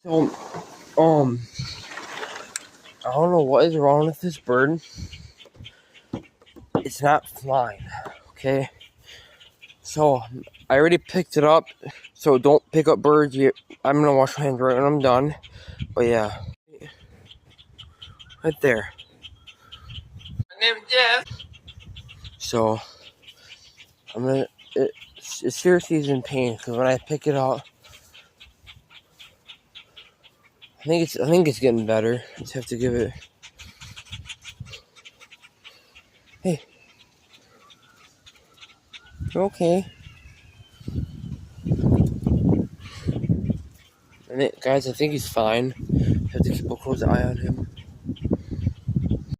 So, I don't know what is wrong with this bird. It's not flying, okay? So, I already picked it up, so don't pick up birds yet. I'm gonna wash my hands right when I'm done. But yeah, right there. My name is Jeff. So, I'm gonna, it seriously is in pain, because when I pick it up, I think it's getting better. Just have to give it. Hey, you okay? And guys, I think he's fine. Have to keep a close eye on him.